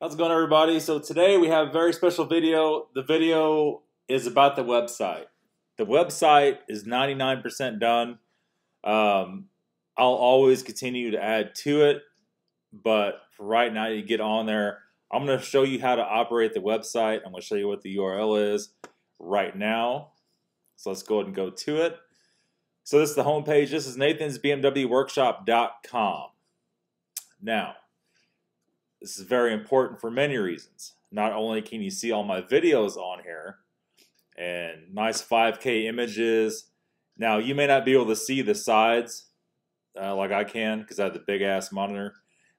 How's it going, everybody? So today we have a very special video. The video is about the website. The website is 99% done. I'll always continue to add to it, but for right now, you get on there. I'm going to show you how to operate the website. I'm going to show you what the URL is right now. So let's go ahead and go to it. So this is the home page. This is Nathan's bmw-workshop.com. Now, this is very important for many reasons. Not only can you see all my videos on here and nice 5K images. Now, you may not be able to see the sides like I can because I have the big ass monitor,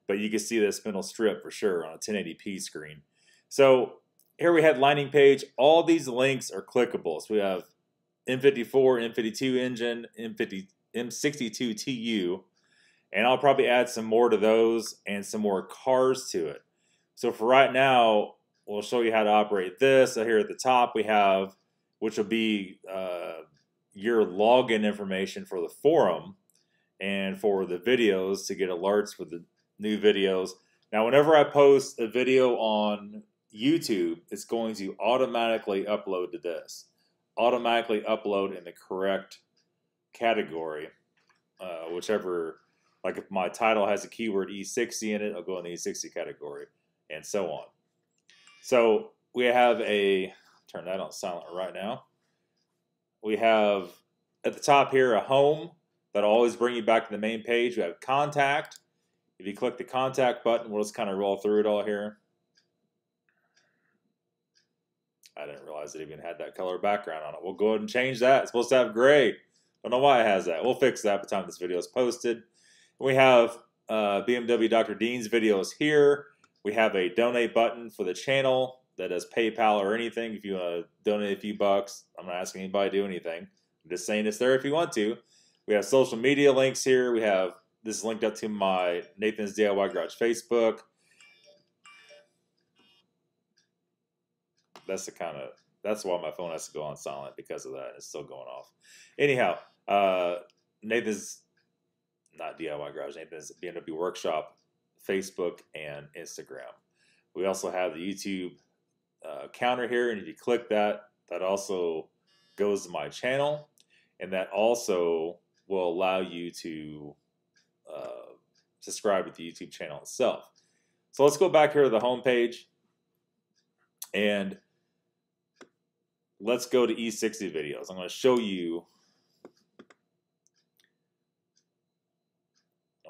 but you can see the spindle strip for sure on a 1080p screen. So here we have landing page. All these links are clickable. So we have M54, M52 engine, M62 TU. And I'll probably add some more to those and some more cars to it. So for right now, we'll show you how to operate this. So here at the top we have, which will be your login information for the forum and for the videos to get alerts for the new videos. Now, whenever I post a video on YouTube, it's going to automatically upload to this. Automatically upload in the correct category, whichever. Like if my title has a keyword E60 in it, I'll go in the E60 category, and so on. So we have turn that on silent right now. We have at the top here a home that'll always bring you back to the main page. We have contact. If you click the contact button, we'll just kind of roll through it all here. I didn't realize it even had that color background on it. We'll go ahead and change that. It's supposed to have gray. Don't know why it has that. We'll fix that by the time this video is posted. We have BMW Dr. Dean's videos here. We have a donate button for the channel that is PayPal or anything. If you want to donate a few bucks, I'm not asking anybody to do anything. I'm just saying it's there if you want to. We have social media links here. We have this is linked up to my Nathan's DIY Garage Facebook. That's why my phone has to go on silent because of that. It's still going off. Anyhow, Nathan's not DIY Garage, Nathan's BMW Workshop, Facebook, and Instagram. We also have the YouTube counter here, and if you click that, that also goes to my channel, and that also will allow you to subscribe to the YouTube channel itself. So let's go back here to the home page, and let's go to E60 videos. I'm going to show you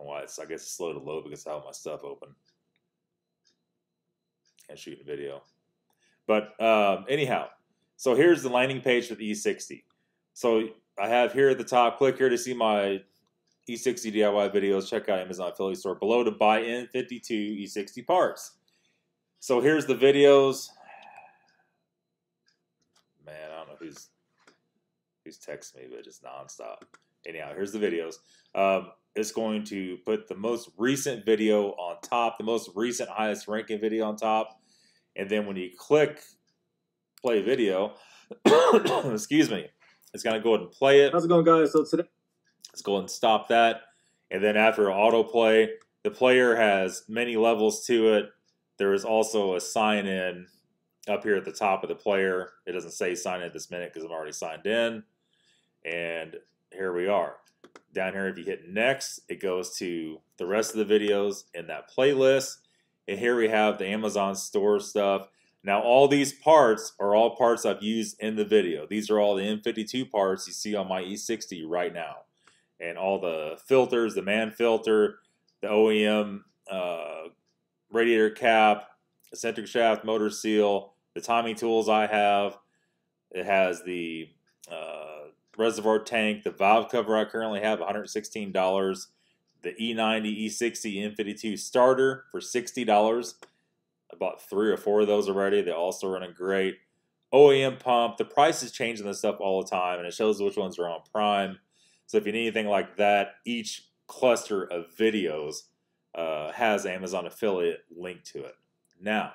why I guess it's slow to load because I have my stuff open and shooting video. But anyhow, so here's the landing page for the E60. So I have here at the top, click here to see my E60 DIY videos. Check out Amazon affiliate store below to buy in 52 E60 parts. So here's the videos. Man, I don't know who's texting me, but just nonstop. Anyhow, here's the videos. It's going to put the most recent video on top, the most recent highest ranking video on top. And then when you click play video, excuse me, it's going to go ahead and play it. How's it going, guys? So today, let's go ahead and stop that. And then after autoplay, the player has many levels to it. There is also a sign in up here at the top of the player. It doesn't say sign in at this minute because I'm already signed in. And here we are. Down here, if you hit next, it goes to the rest of the videos in that playlist. And here we have the Amazon store stuff. Now, all these parts are all parts I've used in the video. These are all the M52 parts you see on my E60 right now. And all the filters, the man filter, the OEM radiator cap, eccentric shaft, motor seal, the timing tools I have. It has the reservoir tank, the valve cover I currently have, $116. The E90, E60, M52 starter for $60. I bought 3 or 4 of those already. They're also running great. OEM pump. The prices change on this stuff all the time, and it shows which ones are on Prime. So if you need anything like that, each cluster of videos has Amazon affiliate link to it. Now,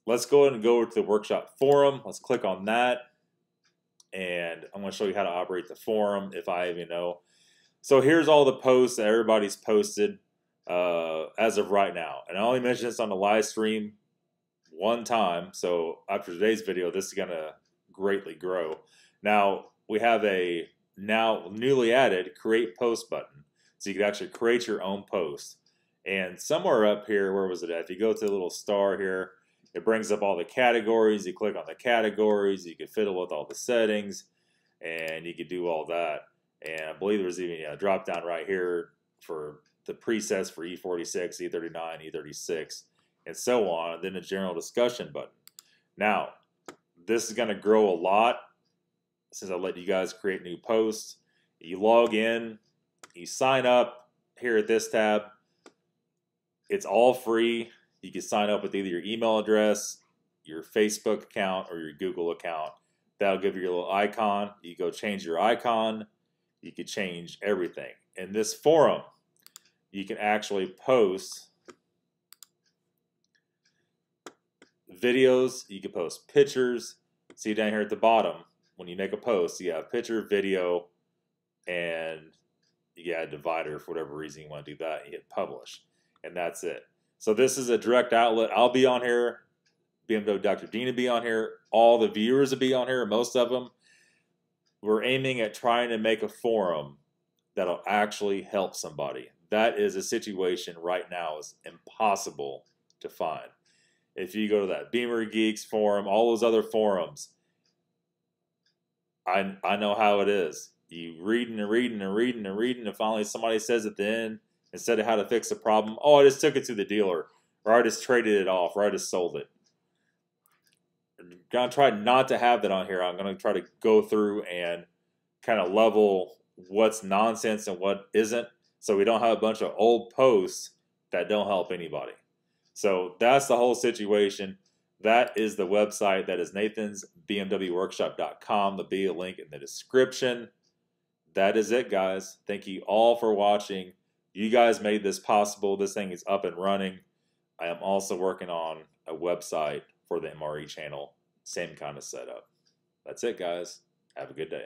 let's go ahead and go over to the workshop forum. Let's click on that. And I'm going to show you how to operate the forum if I even know. So here's all the posts that everybody's posted. as of right now. And I only mentioned this on the live stream one time, so after today's video, this is going to greatly grow. Now, we have a now newly added create post button, so you can actually create your own post. And somewhere up here, where was it at? If you go to the little star here, it brings up all the categories. You click on the categories, you can fiddle with all the settings, and you can do all that. And I believe there's even a drop down right here for the presets for E46, E39, E36, and so on, and then the general discussion button. Now, this is going to grow a lot since I let you guys create new posts. You log in, you sign up here at this tab. It's all free. You can sign up with either your email address, your Facebook account, or your Google account. That'll give you your little icon. You go change your icon. You can change everything. In this forum, you can actually post videos. You can post pictures. See down here at the bottom, when you make a post, you have picture, video, and you add a divider for whatever reason you want to do that. You hit publish, and that's it. So this is a direct outlet. I'll be on here. BMW Dr. Dean will be on here. All the viewers will be on here, most of them. We're aiming at trying to make a forum that'll actually help somebody. That is a situation right now is impossible to find. If you go to that Beamer Geeks forum, all those other forums, I know how it is. You reading and reading and reading and reading, and finally somebody says at the end, instead of how to fix the problem, oh, I just took it to the dealer, or I just traded it off, or I just sold it. I'm going to try not to have that on here. I'm going to try to go through and kind of level what's nonsense and what isn't, so we don't have a bunch of old posts that don't help anybody. So that's the whole situation. That is the website. That is Nathan's bmw-workshop.com. There'll be a link in the description. That is it, guys. Thank you all for watching. You guys made this possible. This thing is up and running. I am also working on a website for the MRE channel. Same kind of setup. That's it, guys. Have a good day.